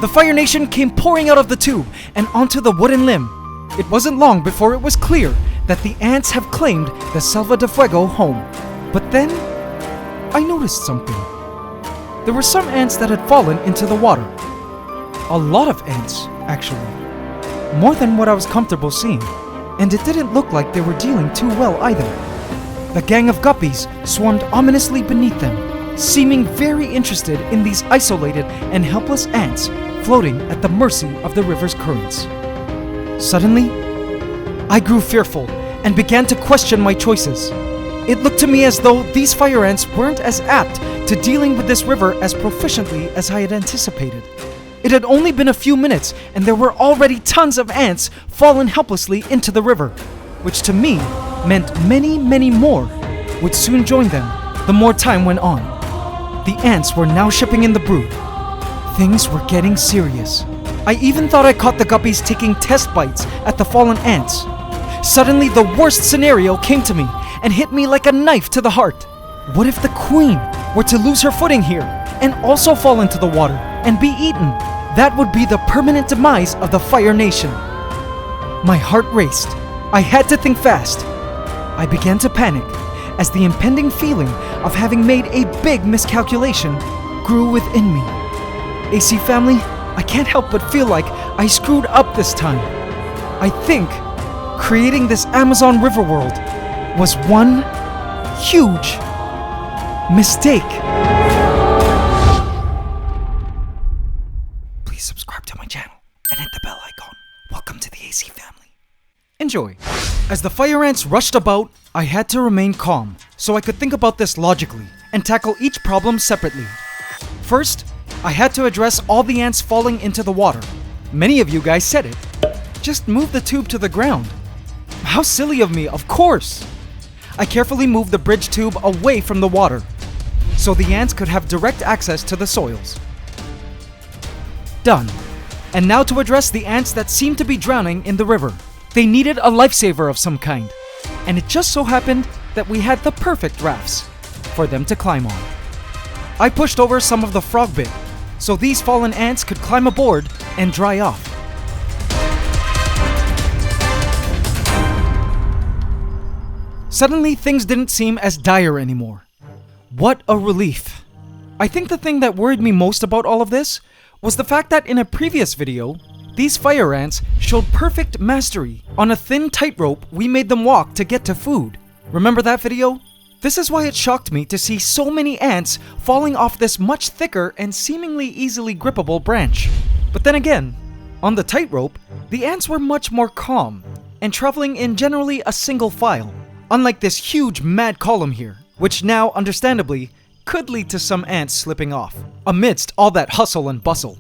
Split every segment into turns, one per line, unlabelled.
The Fire Nation came pouring out of the tube and onto the wooden limb. It wasn't long before it was clear that the ants have claimed the Selva de Fuego home. But then, I noticed something. There were some ants that had fallen into the water. A lot of ants, actually. More than what I was comfortable seeing. And it didn't look like they were dealing too well either. The gang of guppies swarmed ominously beneath them, seeming very interested in these isolated and helpless ants floating at the mercy of the river's currents. Suddenly, I grew fearful and began to question my choices. It looked to me as though these fire ants weren't as apt to dealing with this river as proficiently as I had anticipated. It had only been a few minutes and there were already tons of ants fallen helplessly into the river, which to me meant many more would soon join them the more time went on. The ants were now shipping in the brood. Things were getting serious. I even thought I caught the guppies taking test bites at the fallen ants. Suddenly, the worst scenario came to me and hit me like a knife to the heart. What if the queen were to lose her footing here and also fall into the water and be eaten? That would be the permanent demise of the Fire Nation. My heart raced. I had to think fast. I began to panic as the impending feeling of having made a big miscalculation grew within me. AC family, I can't help but feel like I screwed up this time. I think creating this Amazon River world was one huge mistake. Please subscribe to my channel and hit the bell icon. Welcome to the AC family. Enjoy. As the fire ants rushed about, I had to remain calm so I could think about this logically and tackle each problem separately. First, I had to address all the ants falling into the water. Many of you guys said it. Just move the tube to the ground. How silly of me, of course! I carefully moved the bridge tube away from the water so the ants could have direct access to the soils. Done. And now to address the ants that seemed to be drowning in the river. They needed a lifesaver of some kind, and it just so happened that we had the perfect rafts for them to climb on. I pushed over some of the frog bit so these fallen ants could climb aboard and dry off. Suddenly, things didn't seem as dire anymore. What a relief. I think the thing that worried me most about all of this was the fact that in a previous video, these fire ants showed perfect mastery on a thin tightrope we made them walk to get to food. Remember that video? This is why it shocked me to see so many ants falling off this much thicker and seemingly easily grippable branch. But then again, on the tightrope, the ants were much more calm and traveling in generally a single file, unlike this huge mad column here, which now, understandably, could lead to some ants slipping off, amidst all that hustle and bustle.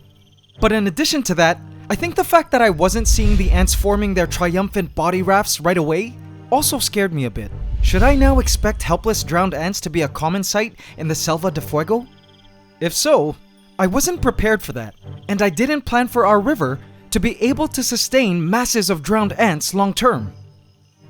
But in addition to that, I think the fact that I wasn't seeing the ants forming their triumphant body rafts right away also scared me a bit. Should I now expect helpless drowned ants to be a common sight in the Selva de Fuego? If so, I wasn't prepared for that, and I didn't plan for our river to be able to sustain masses of drowned ants long term.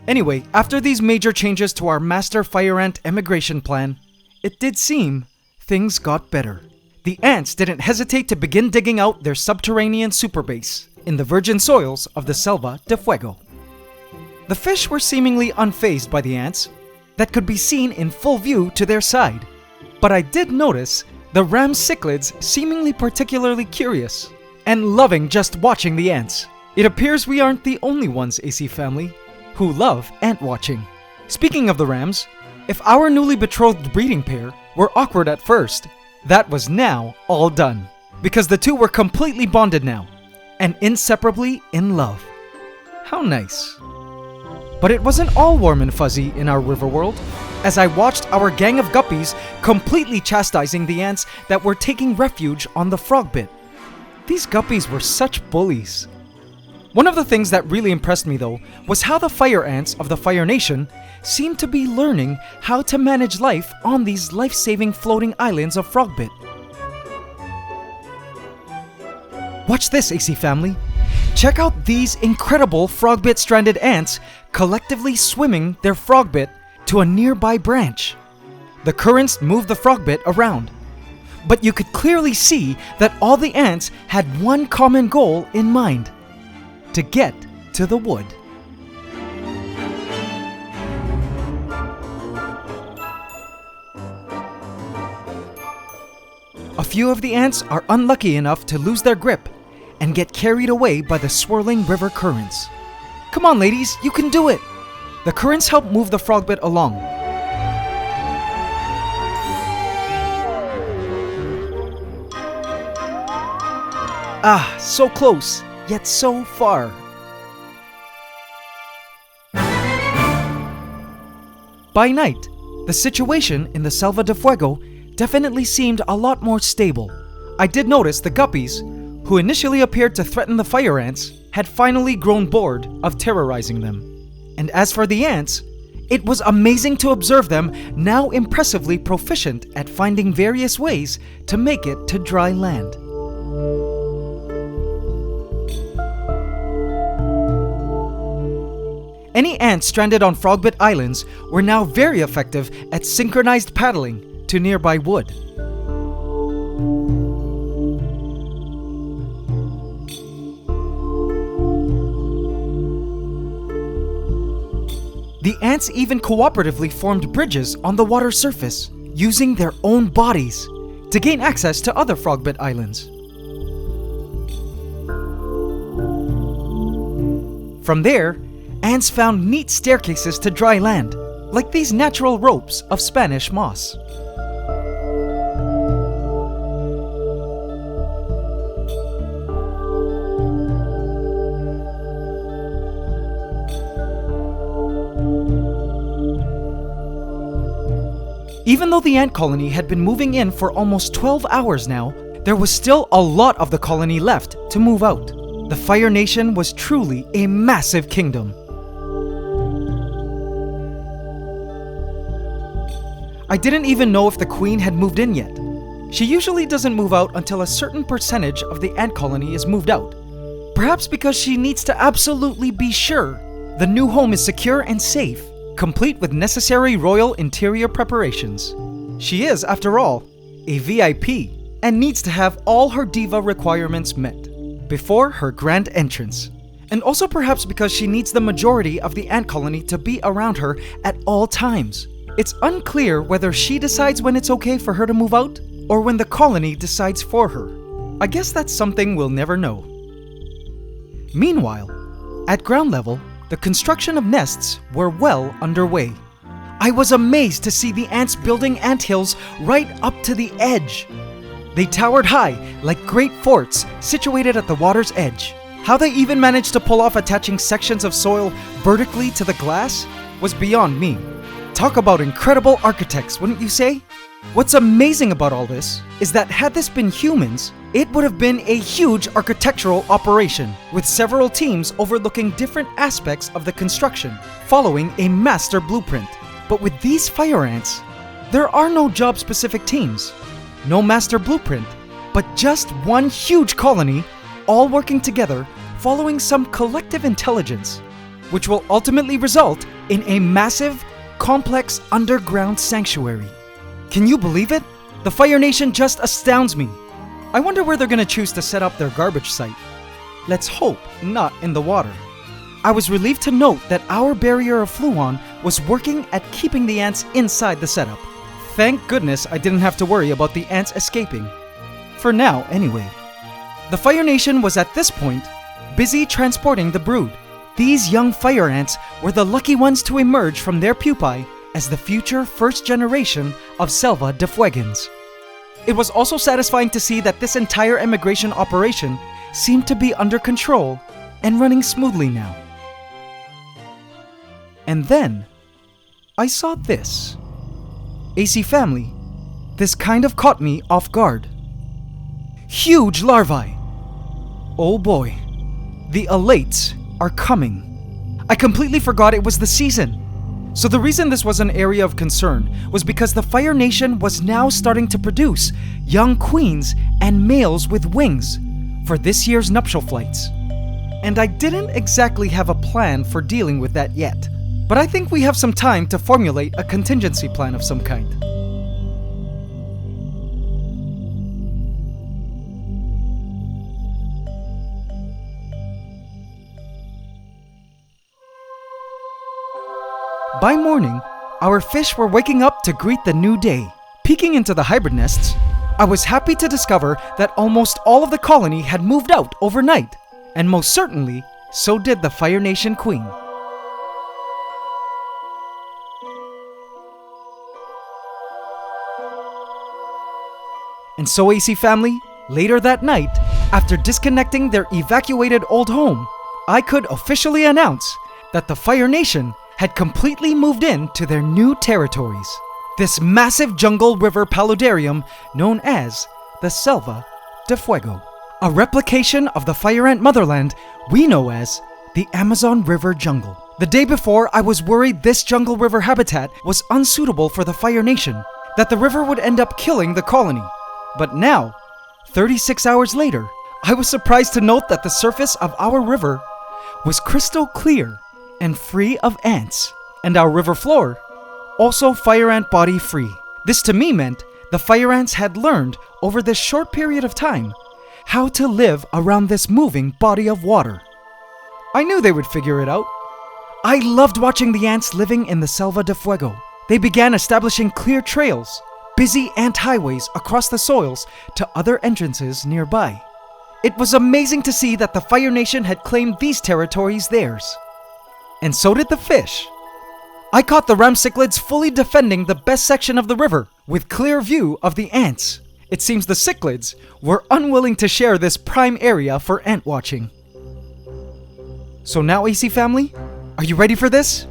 Anyway, after these major changes to our master fire ant emigration plan, it did seem things got better. The ants didn't hesitate to begin digging out their subterranean superbase in the virgin soils of the Selva de Fuego. The fish were seemingly unfazed by the ants that could be seen in full view to their side. But I did notice the ram cichlids seemingly particularly curious and loving just watching the ants. It appears we aren't the only ones, AC family, who love ant watching. Speaking of the rams, if our newly betrothed breeding pair were awkward at first, that was now all done, because the two were completely bonded now and inseparably in love. How nice. But it wasn't all warm and fuzzy in our river world, as I watched our gang of guppies completely chastising the ants that were taking refuge on the frog bit. These guppies were such bullies. One of the things that really impressed me though was how the fire ants of the Fire Nation seemed to be learning how to manage life on these life-saving floating islands of frogbit. Watch this, AC family. Check out these incredible frogbit stranded ants collectively swimming their frogbit to a nearby branch. The currents move the frogbit around, but you could clearly see that all the ants had one common goal in mind: to get to the wood. A few of the ants are unlucky enough to lose their grip and get carried away by the swirling river currents. Come on, ladies, you can do it! The currents help move the frogbit along. Ah, so close, yet so far. By night, the situation in the Selva de Fuego definitely seemed a lot more stable. I did notice the guppies, who initially appeared to threaten the fire ants, had finally grown bored of terrorizing them. And as for the ants, it was amazing to observe them now impressively proficient at finding various ways to make it to dry land. Any ants stranded on Frogbit Islands were now very effective at synchronized paddling to nearby wood. The ants even cooperatively formed bridges on the water surface, using their own bodies to gain access to other Frogbit Islands. From there, ants found neat staircases to dry land, like these natural ropes of Spanish moss. Even though the ant colony had been moving in for almost 12 hours now, there was still a lot of the colony left to move out. The Fire Nation was truly a massive kingdom. I didn't even know if the queen had moved in yet. She usually doesn't move out until a certain percentage of the ant colony is moved out. Perhaps because she needs to absolutely be sure the new home is secure and safe, complete with necessary royal interior preparations. She is, after all, a VIP and needs to have all her diva requirements met before her grand entrance. And also perhaps because she needs the majority of the ant colony to be around her at all times. It's unclear whether she decides when it's okay for her to move out or when the colony decides for her. I guess that's something we'll never know. Meanwhile, at ground level, the construction of nests were well underway. I was amazed to see the ants building anthills right up to the edge. They towered high like great forts situated at the water's edge. How they even managed to pull off attaching sections of soil vertically to the glass was beyond me. Talk about incredible architects, wouldn't you say? What's amazing about all this is that had this been humans, it would have been a huge architectural operation, with several teams overlooking different aspects of the construction, following a master blueprint. But with these fire ants, there are no job-specific teams, no master blueprint, but just one huge colony, all working together, following some collective intelligence, which will ultimately result in a massive, complex underground sanctuary. Can you believe it? The Fire Nation just astounds me. I wonder where they're gonna choose to set up their garbage site. Let's hope not in the water. I was relieved to note that our barrier of fluon was working at keeping the ants inside the setup. Thank goodness I didn't have to worry about the ants escaping. For now, anyway. The Fire Nation was at this point busy transporting the brood. These young fire ants were the lucky ones to emerge from their pupae as the future first generation of Selva de Fuegans. It was also satisfying to see that this entire immigration operation seemed to be under control and running smoothly now. And then, I saw this. AC family, this kind of caught me off guard. Huge larvae! Oh boy, the elates are coming. I completely forgot it was the season. So the reason this was an area of concern was because the Fire Nation was now starting to produce young queens and males with wings for this year's nuptial flights. And I didn't exactly have a plan for dealing with that yet, but I think we have some time to formulate a contingency plan of some kind. By morning, our fish were waking up to greet the new day. Peeking into the hybrid nests, I was happy to discover that almost all of the colony had moved out overnight, and most certainly, so did the Fire Nation Queen. And so, AC family, later that night, after disconnecting their evacuated old home, I could officially announce that the Fire Nation had completely moved in to their new territories. This massive jungle river paludarium known as the Selva de Fuego, a replication of the fire ant motherland we know as the Amazon River jungle. The day before, I was worried this jungle river habitat was unsuitable for the Fire Nation, that the river would end up killing the colony. But now, 36 hours later, I was surprised to note that the surface of our river was crystal clear and free of ants, and our river floor also fire ant body free. This to me meant the fire ants had learned over this short period of time how to live around this moving body of water. I knew they would figure it out. I loved watching the ants living in the Selva de Fuego. They began establishing clear trails, busy ant highways across the soils to other entrances nearby. It was amazing to see that the Fire Nation had claimed these territories theirs. And so did the fish. I caught the ram cichlids fully defending the best section of the river, with clear view of the ants. It seems the cichlids were unwilling to share this prime area for ant watching. So now, AC family, are you ready for this?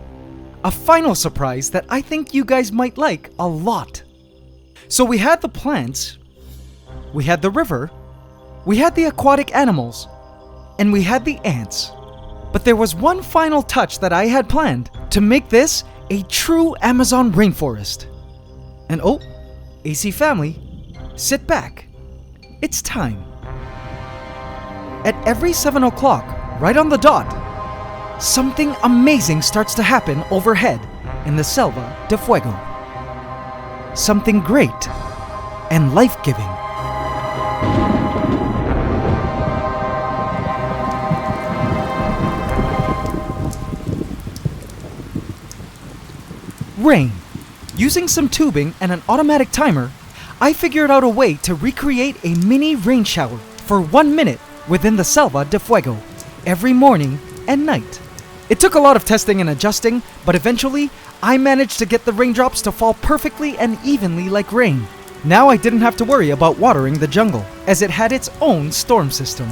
A final surprise that I think you guys might like a lot. So we had the plants, we had the river, we had the aquatic animals, and we had the ants. But there was one final touch that I had planned to make this a true Amazon rainforest. And oh, AC family, sit back. It's time. At every 7 o'clock, right on the dot, something amazing starts to happen overhead in the Selva de Fuego. Something great and life-giving. Rain. Using some tubing and an automatic timer, I figured out a way to recreate a mini rain shower for 1 minute within the Selva de Fuego every morning and night. It took a lot of testing and adjusting, but eventually I managed to get the raindrops to fall perfectly and evenly like rain. Now I didn't have to worry about watering the jungle, as it had its own storm system.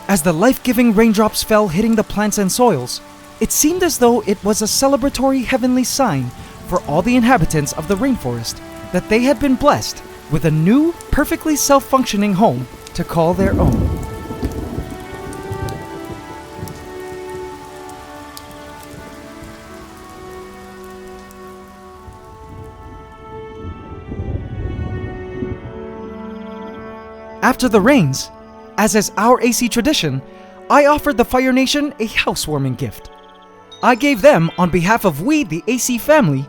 As the life-giving raindrops fell hitting the plants and soils, it seemed as though it was a celebratory heavenly sign for all the inhabitants of the rainforest that they had been blessed with a new, perfectly self-functioning home to call their own. After the rains, as is our AC tradition, I offered the Fire Nation a housewarming gift. I gave them, on behalf of we, the AC family,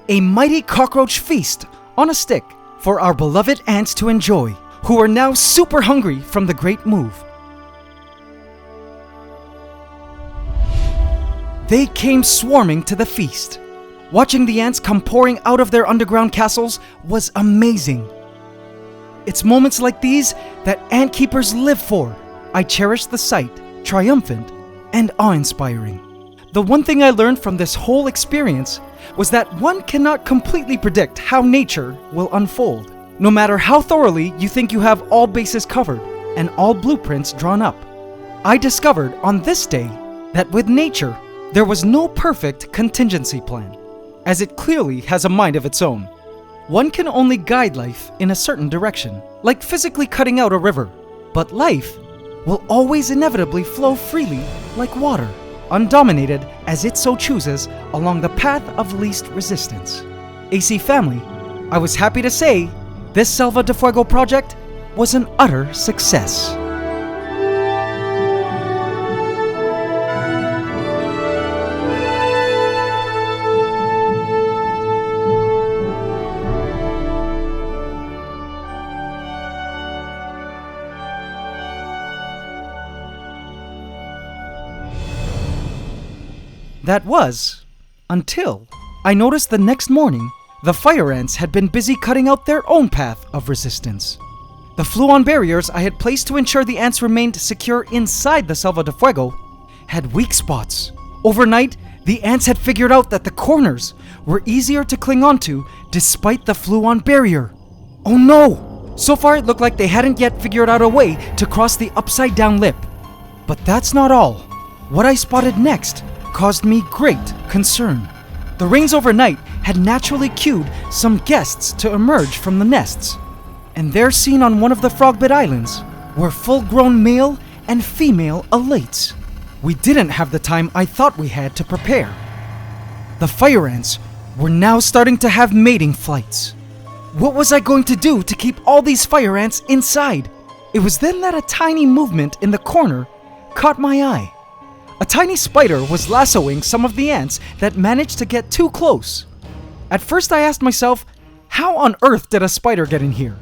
a mighty cockroach feast on a stick for our beloved ants to enjoy, who are now super hungry from the great move. They came swarming to the feast. Watching the ants come pouring out of their underground castles was amazing. It's moments like these that ant keepers live for. I cherish the sight, triumphant and awe-inspiring. The one thing I learned from this whole experience was that one cannot completely predict how nature will unfold, no matter how thoroughly you think you have all bases covered and all blueprints drawn up. I discovered on this day that with nature, there was no perfect contingency plan, as it clearly has a mind of its own. One can only guide life in a certain direction, like physically cutting out a river, but life will always inevitably flow freely like water, undominated as it so chooses along the path of least resistance. AC family, I was happy to say this Selva de Fuego project was an utter success. That was until I noticed the next morning the fire ants had been busy cutting out their own path of resistance. The fluon barriers I had placed to ensure the ants remained secure inside the Selva de Fuego had weak spots. Overnight, the ants had figured out that the corners were easier to cling onto despite the fluon barrier. Oh no! So far it looked like they hadn't yet figured out a way to cross the upside down lip. But that's not all. What I spotted next caused me great concern. The rains overnight had naturally cued some guests to emerge from the nests. And there, seen on one of the Frogbit Islands, were full-grown male and female elates. We didn't have the time I thought we had to prepare. The fire ants were now starting to have mating flights. What was I going to do to keep all these fire ants inside? It was then that a tiny movement in the corner caught my eye. A tiny spider was lassoing some of the ants that managed to get too close. At first I asked myself, how on earth did a spider get in here?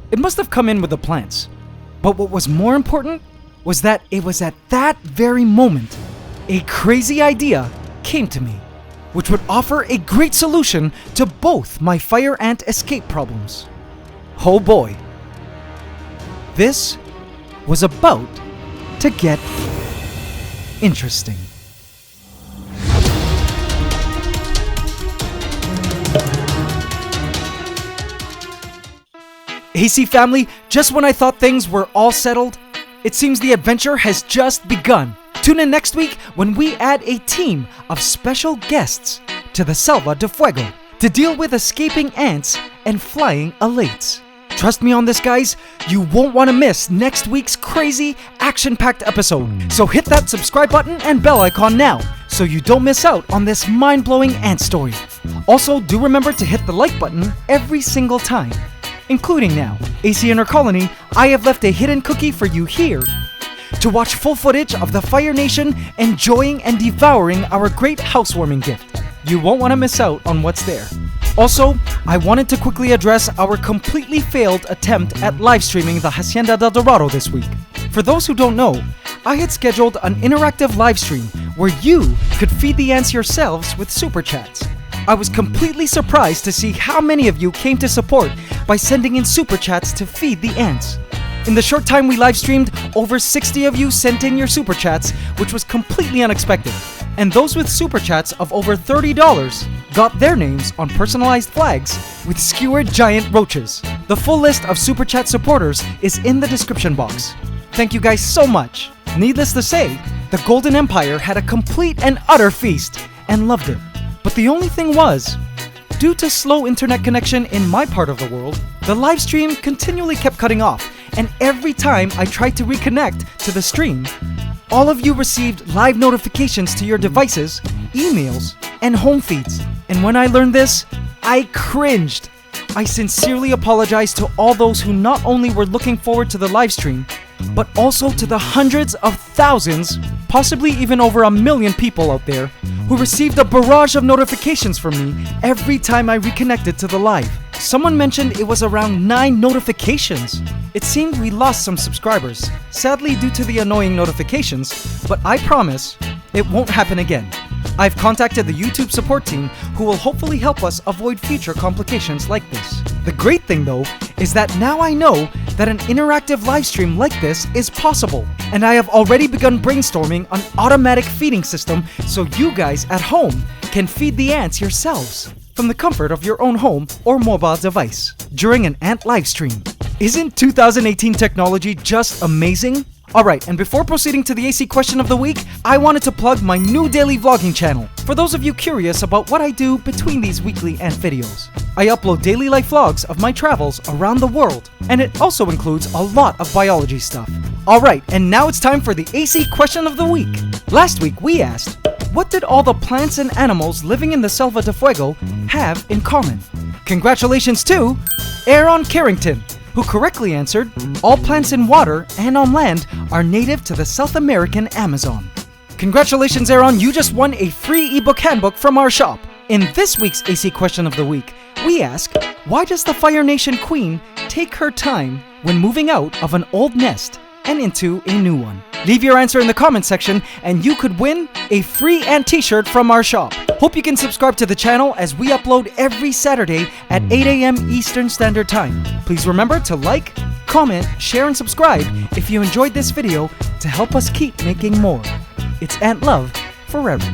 It must have come in with the plants. But what was more important was that it was at that very moment a crazy idea came to me, which would offer a great solution to both my fire ant escape problems. Oh boy. This was about to get interesting. AC family, just when I thought things were all settled, it seems the adventure has just begun. Tune in next week when we add a team of special guests to the Selva de Fuego to deal with escaping ants and flying elates. Trust me on this, guys, you won't want to miss next week's crazy, action-packed episode. So hit that subscribe button and bell icon now so you don't miss out on this mind-blowing ant story. Also, do remember to hit the like button every single time. Including now, AC Inner Colony, I have left a hidden cookie for you here to watch full footage of the Fire Nation enjoying and devouring our great housewarming gift. You won't want to miss out on what's there. Also, I wanted to quickly address our completely failed attempt at live streaming the Hacienda del Dorado this week. For those who don't know, I had scheduled an interactive live stream where you could feed the ants yourselves with super chats. I was completely surprised to see how many of you came to support by sending in super chats to feed the ants. In the short time we live streamed, over 60 of you sent in your super chats, which was completely unexpected. And those with super chats of over $30 got their names on personalized flags with skewered giant roaches. The full list of super chat supporters is in the description box. Thank you guys so much. Needless to say, the Golden Empire had a complete and utter feast and loved it. But the only thing was, due to slow internet connection in my part of the world, the live stream continually kept cutting off, and every time I tried to reconnect to the stream, all of you received live notifications to your devices, emails, and home feeds. And when I learned this, I cringed. I sincerely apologize to all those who not only were looking forward to the live stream, but also to the hundreds of thousands, possibly even over 1 million people out there who received a barrage of notifications from me every time I reconnected to the live. Someone mentioned it was around 9 notifications. It seemed we lost some subscribers, sadly due to the annoying notifications, but I promise it won't happen again. I've contacted the YouTube support team who will hopefully help us avoid future complications like this. The great thing though is that now I know that an interactive live stream like this is possible, and I have already begun brainstorming an automatic feeding system so you guys at home can feed the ants yourselves from the comfort of your own home or mobile device during an ant live stream. Isn't 2018 technology just amazing? Alright, and before proceeding to the AC question of the week, I wanted to plug my new daily vlogging channel. For those of you curious about what I do between these weekly ant videos, I upload daily life vlogs of my travels around the world, and it also includes a lot of biology stuff. Alright, and now it's time for the AC question of the week. Last week we asked, what did all the plants and animals living in the Selva de Fuego have in common? Congratulations to Aaron Carrington, who correctly answered, all plants in water and on land are native to the South American Amazon. Congratulations, Aaron, you just won a free ebook handbook from our shop. In this week's AC question of the week, we ask, why does the Fire Nation Queen take her time when moving out of an old nest and into a new one? Leave your answer in the comment section and you could win a free ant t-shirt from our shop. Hope you can subscribe to the channel as we upload every Saturday at 8 a.m. Eastern Standard Time. Please remember to like, comment, share, and subscribe if you enjoyed this video to help us keep making more. It's Ant Love forever.